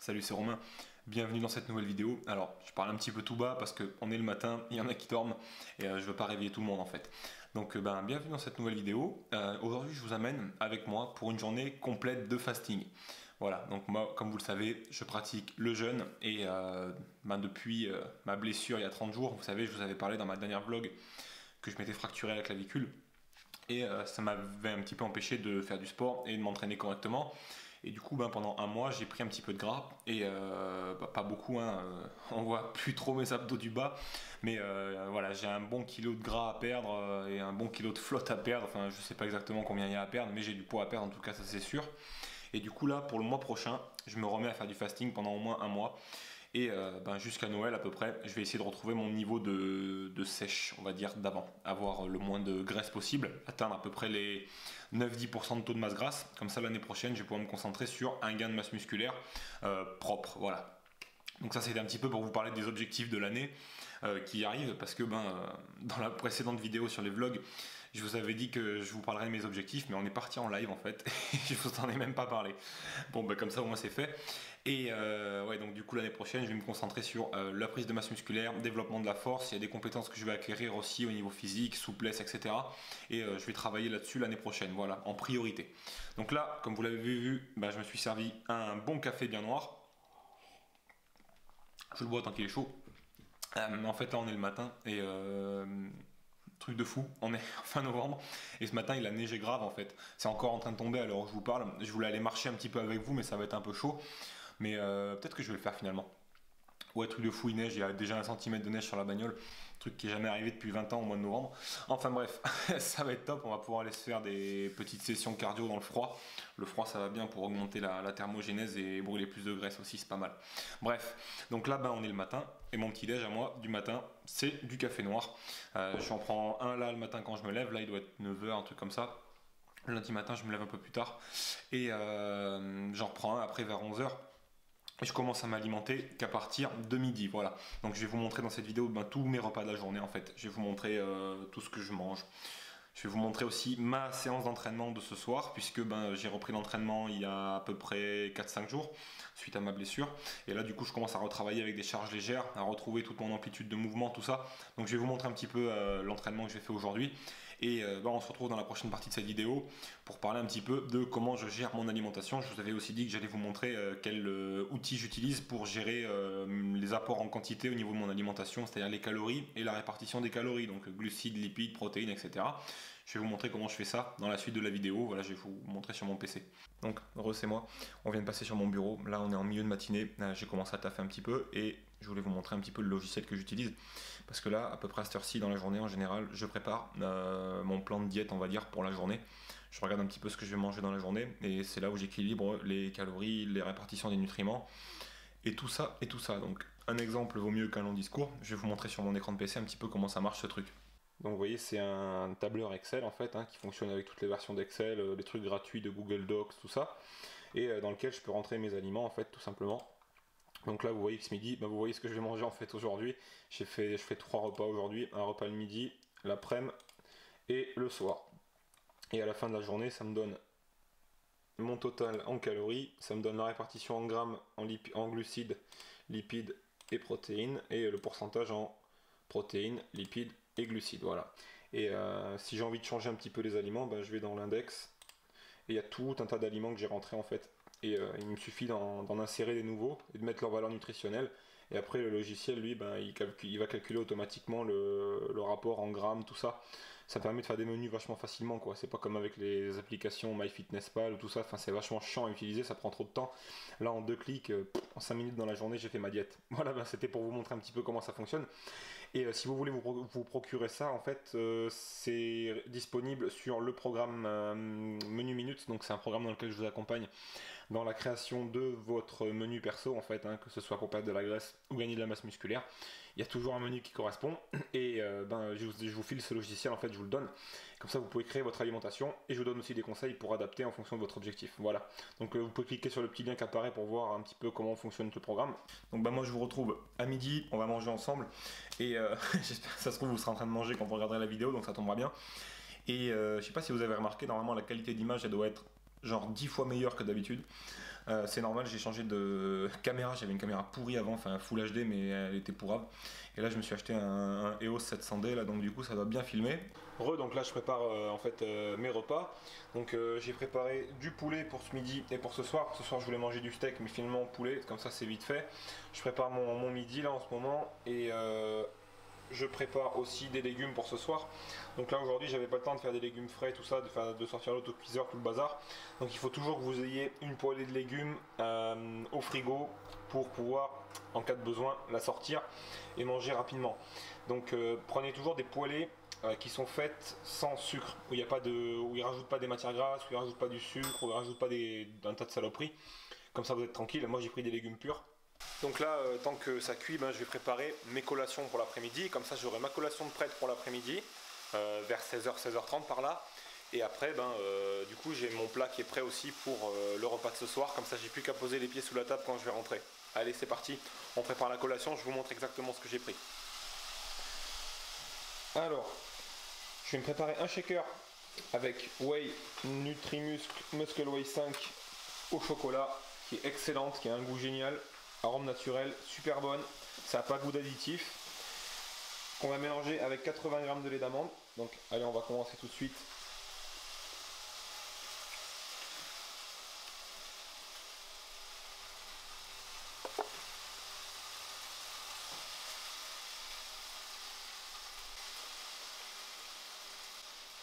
Salut, c'est Romain, bienvenue dans cette nouvelle vidéo. Alors, je parle un petit peu tout bas parce qu'on est le matin, il y en a qui dorment et je veux pas réveiller tout le monde en fait. Donc, bienvenue dans cette nouvelle vidéo. Aujourd'hui, je vous amène avec moi pour une journée complète de fasting. Voilà, donc moi, comme vous le savez, je pratique le jeûne et depuis ma blessure il y a 30 jours, vous savez, je vous avais parlé dans ma dernière vlog que je m'étais fracturé la clavicule et ça m'avait un petit peu empêché de faire du sport et de m'entraîner correctement. Et du coup, pendant un mois, j'ai pris un petit peu de gras et pas beaucoup, on voit plus trop mes abdos du bas, mais voilà, j'ai un bon kilo de gras à perdre et un bon kilo de flotte à perdre. Enfin, je sais pas exactement combien il y a à perdre, mais j'ai du poids à perdre en tout cas, ça c'est sûr. Et du coup là, pour le mois prochain, je me remets à faire du fasting pendant au moins un mois. Et jusqu'à Noël à peu près, je vais essayer de retrouver mon niveau de sèche, on va dire, d'avant. Avoir le moins de graisse possible, atteindre à peu près les 9-10% de taux de masse grasse. Comme ça, l'année prochaine, je vais pouvoir me concentrer sur un gain de masse musculaire propre. Voilà. Donc ça, c'était un petit peu pour vous parler des objectifs de l'année qui arrivent, parce que dans la précédente vidéo sur les vlogs, je vous avais dit que je vous parlerais de mes objectifs, mais on est parti en live en fait, et je vous en ai même pas parlé. Bon, comme ça au moins c'est fait. Et ouais, donc du coup l'année prochaine, je vais me concentrer sur la prise de masse musculaire, développement de la force. Il y a des compétences que je vais acquérir aussi au niveau physique, souplesse, etc. Et je vais travailler là-dessus l'année prochaine, voilà, en priorité. Donc là, comme vous l'avez vu, je me suis servi un bon café bien noir. Je le bois tant qu'il est chaud. En fait, là, on est le matin et truc de fou, on est fin novembre et ce matin il a neigé grave en fait. C'est encore en train de tomber à l'heure où je vous parle. Je voulais aller marcher un petit peu avec vous, mais ça va être un peu chaud. Mais peut-être que je vais le faire finalement. Ouais, truc de fou, il neige, il y a déjà 1 centimètre de neige sur la bagnole, truc qui est jamais arrivé depuis 20 ans au mois de novembre. Enfin bref, ça va être top, on va pouvoir aller se faire des petites sessions cardio dans le froid. Le froid ça va bien pour augmenter la thermogénèse et brûler plus de graisse aussi, c'est pas mal. Bref, donc là on est le matin, et mon petit déj à moi du matin, c'est du café noir. J'en prends un là le matin quand je me lève, là il doit être 9 h, un truc comme ça. Le lundi matin je me lève un peu plus tard, et j'en reprends un après vers 11 h. Et je commence à m'alimenter qu'à partir de midi, voilà. Donc je vais vous montrer dans cette vidéo tous mes repas de la journée en fait. Je vais vous montrer tout ce que je mange. Je vais vous montrer aussi ma séance d'entraînement de ce soir, puisque j'ai repris l'entraînement il y a à peu près 4-5 jours, suite à ma blessure. Et là du coup je commence à retravailler avec des charges légères, à retrouver toute mon amplitude de mouvement, tout ça. Donc je vais vous montrer un petit peu l'entraînement que j'ai fait aujourd'hui. Et on se retrouve dans la prochaine partie de cette vidéo pour parler un petit peu de comment je gère mon alimentation. Je vous avais aussi dit que j'allais vous montrer quel outil j'utilise pour gérer les apports en quantité au niveau de mon alimentation, c'est-à-dire les calories et la répartition des calories, donc glucides, lipides, protéines, etc. Je vais vous montrer comment je fais ça dans la suite de la vidéo. Voilà, je vais vous montrer sur mon PC. Donc, c'est moi. On vient de passer sur mon bureau. Là, on est en milieu de matinée. J'ai commencé à taffer un petit peu et je voulais vous montrer un petit peu le logiciel que j'utilise. Parce que là, à peu près à cette heure-ci, dans la journée, en général, je prépare mon plan de diète, on va dire, pour la journée. Je regarde un petit peu ce que je vais manger dans la journée et c'est là où j'équilibre les calories, les répartitions des nutriments et tout ça et tout ça. Donc, un exemple vaut mieux qu'un long discours. Je vais vous montrer sur mon écran de PC un petit peu comment ça marche ce truc. Donc vous voyez, c'est un tableur Excel en fait, qui fonctionne avec toutes les versions d'Excel, les trucs gratuits de Google Docs, tout ça, et dans lequel je peux rentrer mes aliments en fait, tout simplement. Donc là vous voyez que ce midi, vous voyez ce que je vais manger en fait aujourd'hui. Je fais 3 repas aujourd'hui, un repas le midi, l'après-midi et le soir. Et à la fin de la journée, ça me donne mon total en calories, ça me donne la répartition en grammes, en glucides, lipides et protéines, et le pourcentage en protéines, lipides et glucides, voilà. Et si j'ai envie de changer un petit peu les aliments, je vais dans l'index et il y a tout un tas d'aliments que j'ai rentrés en fait. Et il me suffit d'en insérer des nouveaux et de mettre leur valeur nutritionnelle. Et après le logiciel, lui, il va calculer automatiquement le rapport en grammes, tout ça. Ça permet de faire des menus vachement facilement, quoi. C'est pas comme avec les applications MyFitnessPal ou tout ça. Enfin, c'est vachement chiant à utiliser, ça prend trop de temps. Là, en 2 clics, en 5 minutes dans la journée, j'ai fait ma diète. Voilà, c'était pour vous montrer un petit peu comment ça fonctionne. Et si vous voulez vous procurer ça, en fait, c'est disponible sur le programme Menu Minutes. Donc, c'est un programme dans lequel je vous accompagne dans la création de votre menu perso, en fait, que ce soit pour perdre de la graisse ou gagner de la masse musculaire. Il y a toujours un menu qui correspond. Et je vous file ce logiciel, en fait, je vous le donne. Comme ça, vous pouvez créer votre alimentation et je vous donne aussi des conseils pour adapter en fonction de votre objectif. Voilà. Donc, vous pouvez cliquer sur le petit lien qui apparaît pour voir un petit peu comment fonctionne le programme. Donc, moi, je vous retrouve à midi. On va manger ensemble. Et j'espère que ça se trouve, vous serez en train de manger quand vous regarderez la vidéo, donc ça tombera bien. Et je sais pas si vous avez remarqué, normalement, la qualité d'image, elle doit être genre 10 fois meilleur que d'habitude. C'est normal, j'ai changé de caméra, j'avais une caméra pourrie avant, enfin Full HD mais elle était pourrave. Et là je me suis acheté un EOS 700D là, donc du coup ça doit bien filmer. Donc là je prépare en fait mes repas. Donc j'ai préparé du poulet pour ce midi et pour ce soir. Ce soir je voulais manger du steak mais finalement poulet, comme ça c'est vite fait. Je prépare mon midi là en ce moment et je prépare aussi des légumes pour ce soir. Donc là aujourd'hui j'avais pas le temps de faire des légumes frais, tout ça, de sortir l'autocuiseur, tout le bazar. Donc il faut toujours que vous ayez une poêlée de légumes au frigo pour pouvoir en cas de besoin la sortir et manger rapidement. Donc prenez toujours des poêlées qui sont faites sans sucre, où il ne rajoutent pas des matières grasses, où ils ne rajoutent pas du sucre, où ils ne rajoutent pas un tas de saloperies. Comme ça vous êtes tranquille. Moi j'ai pris des légumes purs. Donc là, tant que ça cuit, je vais préparer mes collations pour l'après-midi. Comme ça, j'aurai ma collation de prête pour l'après-midi, vers 16h, 16h30 par là. Et après, du coup, j'ai mon plat qui est prêt aussi pour le repas de ce soir. Comme ça, j'ai plus qu'à poser les pieds sous la table quand je vais rentrer. Allez, c'est parti. On prépare la collation. Je vous montre exactement ce que j'ai pris. Alors, je vais me préparer un shaker avec Whey Nutrimuscle Muscle Whey 5 au chocolat, qui est excellente, qui a un goût génial. Arôme naturel, super bonne, ça n'a pas goût d'additif. Qu'on va mélanger avec 80 g de lait d'amande. Donc allez, on va commencer tout de suite.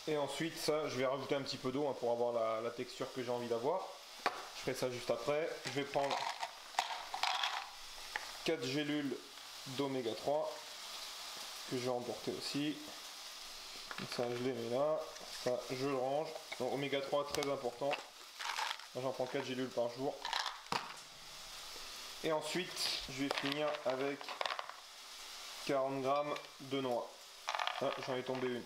Et ensuite ça, je vais rajouter un petit peu d'eau pour avoir la texture que j'ai envie d'avoir. Je ferai ça juste après. Je vais prendre 4 gélules d'oméga 3 que je vais emporter aussi. Donc ça je les mets là, ça je le range. Donc oméga 3 très important. Moi j'en prends 4 gélules par jour. Et ensuite je vais finir avec 40 g de noix. Ah, j'en ai tombé une.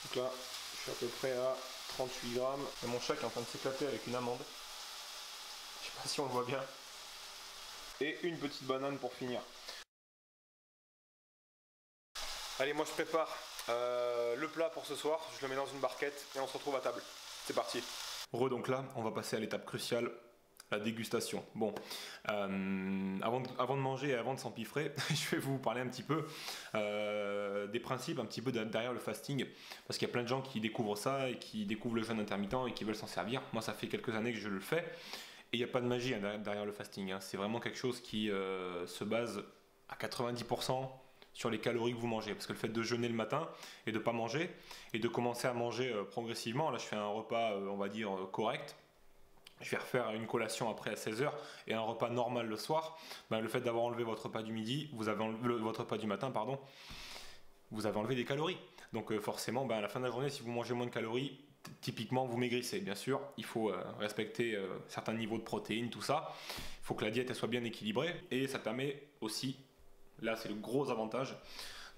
Donc là je suis à peu près à 38 g. Et mon chat qui est en train de s'éclater avec une amande. Je sais pas si on le voit bien. Et une petite banane pour finir. Allez, moi je prépare le plat pour ce soir, je le mets dans une barquette et on se retrouve à table. C'est parti. Donc là, on va passer à l'étape cruciale, la dégustation. Bon, avant de manger et avant de s'empiffrer, je vais vous parler un petit peu des principes, un petit peu derrière le fasting, parce qu'il y a plein de gens qui découvrent ça et qui découvrent le jeûne intermittent et qui veulent s'en servir. Moi, ça fait quelques années que je le fais. Et il n'y a pas de magie derrière le fasting, hein. C'est vraiment quelque chose qui se base à 90% sur les calories que vous mangez. Parce que le fait de jeûner le matin et de ne pas manger, et de commencer à manger progressivement, là je fais un repas, on va dire, correct. Je vais refaire une collation après à 16h et un repas normal le soir. Le fait d'avoir enlevé votre repas du midi, votre repas du matin, pardon, vous avez enlevé des calories. Donc forcément, à la fin de la journée, si vous mangez moins de calories, typiquement vous maigrissez. Bien sûr, il faut respecter certains niveaux de protéines, tout ça. Il faut que la diète elle soit bien équilibrée et ça permet aussi, là c'est le gros avantage,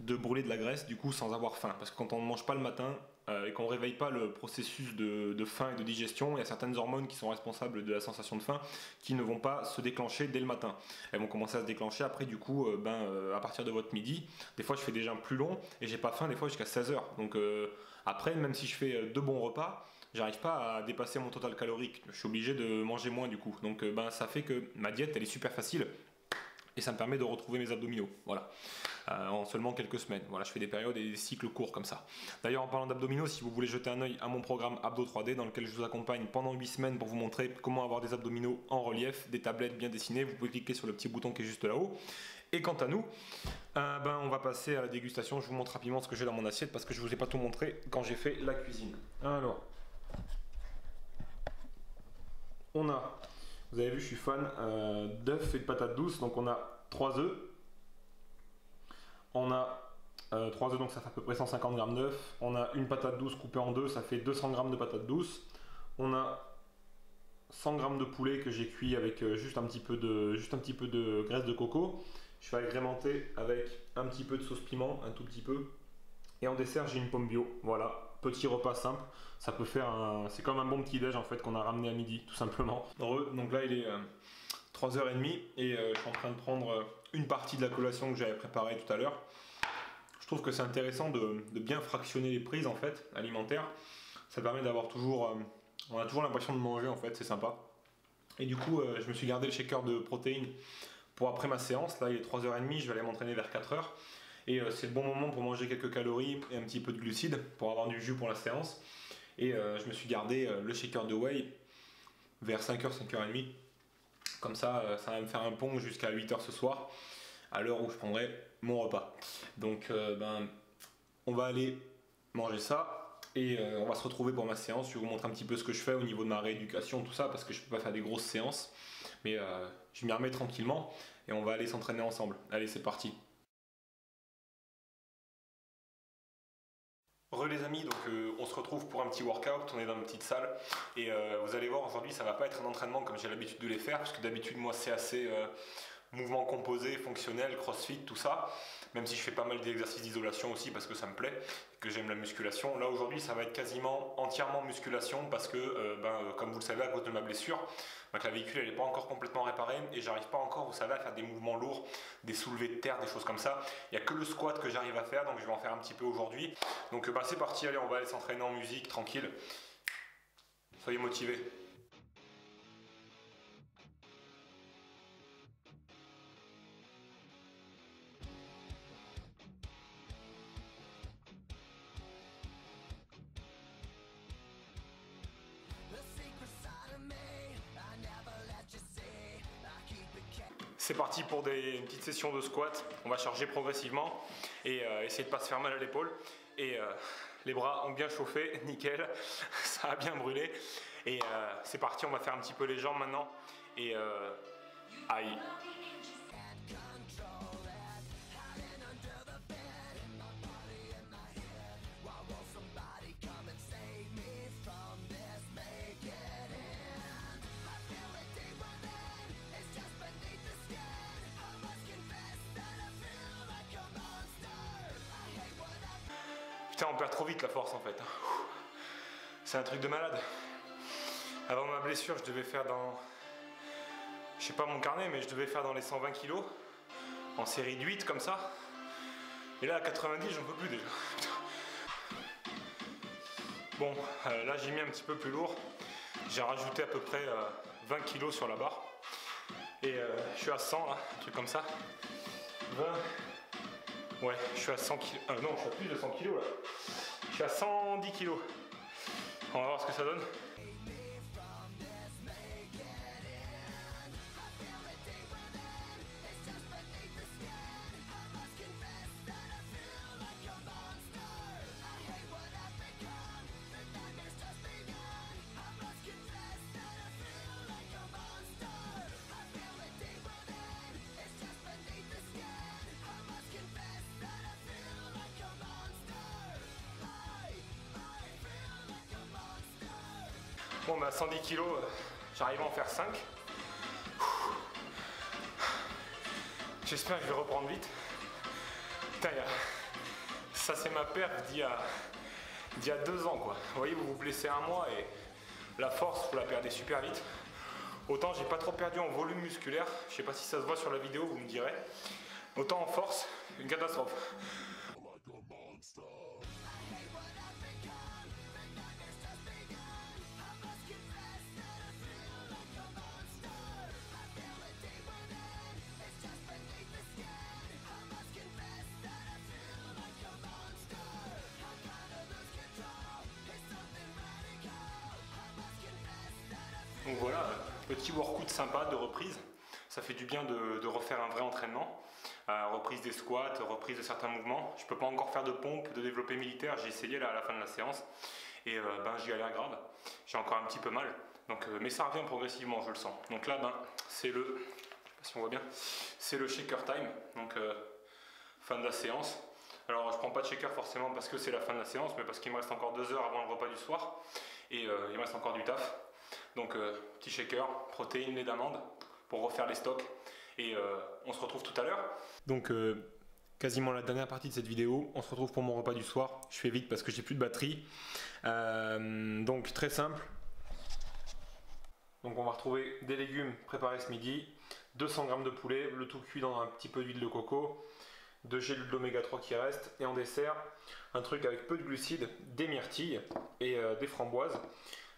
de brûler de la graisse du coup sans avoir faim. Parce que quand on ne mange pas le matin et qu'on ne réveille pas le processus de faim et de digestion, il y a certaines hormones qui sont responsables de la sensation de faim qui ne vont pas se déclencher dès le matin. Elles vont commencer à se déclencher après du coup à partir de votre midi. Des fois je fais déjà plus long et j'ai pas faim des fois jusqu'à 16h. Donc après même si je fais 2 bons repas, j'arrive pas à dépasser mon total calorique. Je suis obligé de manger moins du coup. Donc ça fait que ma diète elle est super facile. Et ça me permet de retrouver mes abdominaux, voilà, en seulement quelques semaines. Voilà, je fais des périodes et des cycles courts comme ça. D'ailleurs, en parlant d'abdominaux, si vous voulez jeter un œil à mon programme Abdo 3D, dans lequel je vous accompagne pendant 8 semaines pour vous montrer comment avoir des abdominaux en relief, des tablettes bien dessinées, vous pouvez cliquer sur le petit bouton qui est juste là-haut. Et quant à nous, on va passer à la dégustation. Je vous montre rapidement ce que j'ai dans mon assiette parce que je ne vous ai pas tout montré quand j'ai fait la cuisine. Alors, on a... Vous avez vu, je suis fan d'œufs et de patates douces. Donc on a 3 œufs. On a 3 œufs, donc ça fait à peu près 150 g d'œufs. On a une patate douce coupée en deux, ça fait 200 g de patates douces. On a 100 g de poulet que j'ai cuit avec juste un petit peu de graisse de coco. Je vais agrémenter avec un petit peu de sauce piment, un tout petit peu. Et en dessert, j'ai une pomme bio. Voilà. Petit repas simple, ça peut faire c'est comme un bon petit déj en fait qu'on a ramené à midi tout simplement. Donc là il est 3h30 et je suis en train de prendre une partie de la collation que j'avais préparée tout à l'heure. Je trouve que c'est intéressant de bien fractionner les prises en fait alimentaires. Ça permet d'avoir toujours On a toujours l'impression de manger en fait, c'est sympa. Et du coup, je me suis gardé le shaker de protéines pour après ma séance. Là, il est 3h30, je vais aller m'entraîner vers 4h. Et c'est le bon moment pour manger quelques calories et un petit peu de glucides pour avoir du jus pour la séance. Et je me suis gardé le shaker de whey vers 5h, 5h30. Comme ça, ça va me faire un pont jusqu'à 8h ce soir, à l'heure où je prendrai mon repas. Donc, on va aller manger ça et on va se retrouver pour ma séance. Je vais vous montrer un petit peu ce que je fais au niveau de ma rééducation, tout ça, parce que je ne peux pas faire des grosses séances. Mais je m'y remets tranquillement et on va aller s'entraîner ensemble. Allez, c'est parti. Les amis, donc on se retrouve pour un petit workout, on est dans une petite salle et vous allez voir aujourd'hui ça va pas être un entraînement comme j'ai l'habitude de les faire parce que d'habitude moi c'est assez mouvement composé, fonctionnel, crossfit, tout ça, même si je fais pas mal d'exercices d'isolation aussi parce que ça me plaît, que j'aime la musculation. Là aujourd'hui ça va être quasiment entièrement musculation parce que comme vous le savez à cause de ma blessure, la clavicule elle n'est pas encore complètement réparée et j'arrive pas encore, vous savez, à faire des mouvements lourds, des soulevés de terre, des choses comme ça. Il n'y a que le squat que j'arrive à faire, donc je vais en faire un petit peu aujourd'hui. Donc c'est parti, allez on va aller s'entraîner en musique, tranquille. Soyez motivés. C'est parti pour une petite session de squat. On va charger progressivement et essayer de ne pas se faire mal à l'épaule. Et les bras ont bien chauffé, nickel, ça a bien brûlé. Et c'est parti, on va faire un petit peu les jambes maintenant. Et aïe. Putain, on perd trop vite la force en fait. C'est un truc de malade. Avant ma blessure, je devais faire dans... Je sais pas mon carnet, mais je devais faire dans les 120 kg. En série de 8 comme ça. Et là à 90, j'en peux plus déjà. Bon, là j'ai mis un petit peu plus lourd. J'ai rajouté à peu près 20 kg sur la barre. Et je suis à 100 là, un truc comme ça. 20... Ouais, je suis à 100 kg. Non, je suis à plus de 100 kg là. Je suis à 110 kg. On va voir ce que ça donne. Bon, à 110 kg, j'arrive à en faire 5. J'espère que je vais reprendre vite. Putain, ça c'est ma perte d'il y a 2 ans quoi. Vous voyez, vous vous blessez un mois et la force, vous la perdez super vite. Autant j'ai pas trop perdu en volume musculaire, je sais pas si ça se voit sur la vidéo, vous me direz. Autant en force, une catastrophe. Donc voilà, petit workout sympa de reprise. Ça fait du bien de refaire un vrai entraînement. Reprise des squats, reprise de certains mouvements. Je ne peux pas encore faire de pompe, de développé militaire. J'ai essayé là à la fin de la séance et j'y galère grave. J'ai encore un petit peu mal. Donc, mais ça revient progressivement, je le sens. Donc là, c'est le, je sais pas si on voit bien, c'est le shaker time. Donc fin de la séance. Alors je prends pas de shaker forcément parce que c'est la fin de la séance, mais parce qu'il me reste encore 2 heures avant le repas du soir et il me reste encore du taf. Donc petit shaker, protéines, lait d'amande pour refaire les stocks et on se retrouve tout à l'heure. Donc quasiment la dernière partie de cette vidéo, on se retrouve pour mon repas du soir. Je fais vite parce que j'ai plus de batterie. Donc très simple. Donc on va retrouver des légumes préparés ce midi, 200 g de poulet, le tout cuit dans un petit peu d'huile de coco, 2 gélules d'oméga 3 qui restent, et en dessert, un truc avec peu de glucides, des myrtilles et des framboises.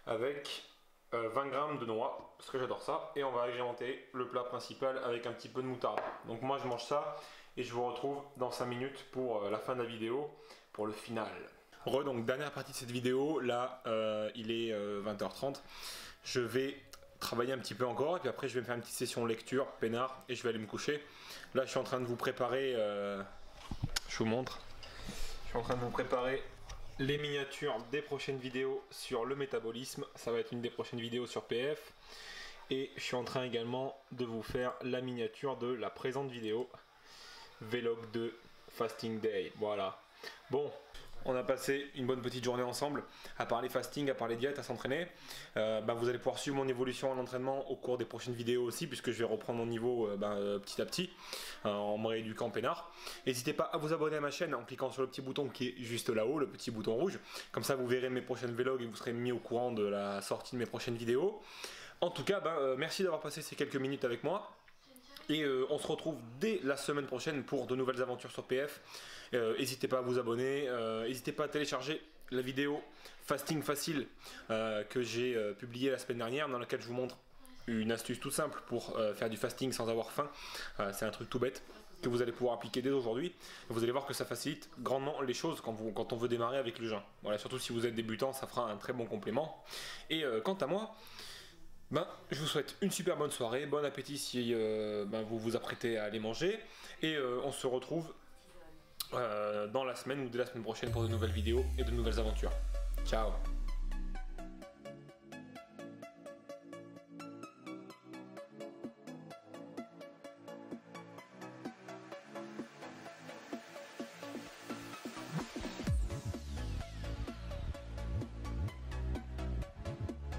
avec 20 grammes de noix, parce que j'adore ça. Et on va agrémenter le plat principal avec un petit peu de moutarde. Donc moi je mange ça et je vous retrouve dans 5 minutes pour la fin de la vidéo, pour le final. Donc dernière partie de cette vidéo, là il est 20h30. Je vais travailler un petit peu encore et puis après je vais me faire une petite session lecture, peinard, et je vais aller me coucher. Là je suis en train de vous préparer, je vous montre, je suis en train de vous préparer les miniatures des prochaines vidéos sur le métabolisme. Ça va être une des prochaines vidéos sur PF. Et je suis en train également de vous faire la miniature de la présente vidéo, Vlog de Fasting Day. Voilà. Bon, on a passé une bonne petite journée ensemble à parler fasting, à parler diète, à s'entraîner. Vous allez pouvoir suivre mon évolution en entraînement au cours des prochaines vidéos aussi, puisque je vais reprendre mon niveau petit à petit en me rééduquant peinard. N'hésitez pas à vous abonner à ma chaîne en cliquant sur le petit bouton qui est juste là-haut, le petit bouton rouge. Comme ça vous verrez mes prochaines vlogs et vous serez mis au courant de la sortie de mes prochaines vidéos. En tout cas, merci d'avoir passé ces quelques minutes avec moi. Et on se retrouve dès la semaine prochaine pour de nouvelles aventures sur PF. N'hésitez pas à vous abonner, n'hésitez pas à télécharger la vidéo Fasting Facile que j'ai publiée la semaine dernière, dans laquelle je vous montre une astuce tout simple pour faire du fasting sans avoir faim. C'est un truc tout bête que vous allez pouvoir appliquer dès aujourd'hui. Vous allez voir que ça facilite grandement les choses quand on veut démarrer avec le jeûne. Voilà, surtout si vous êtes débutant, ça fera un très bon complément. Et quant à moi, je vous souhaite une super bonne soirée, bon appétit si vous vous apprêtez à aller manger, et on se retrouve dans la semaine ou dès la semaine prochaine pour de nouvelles vidéos et de nouvelles aventures. Ciao!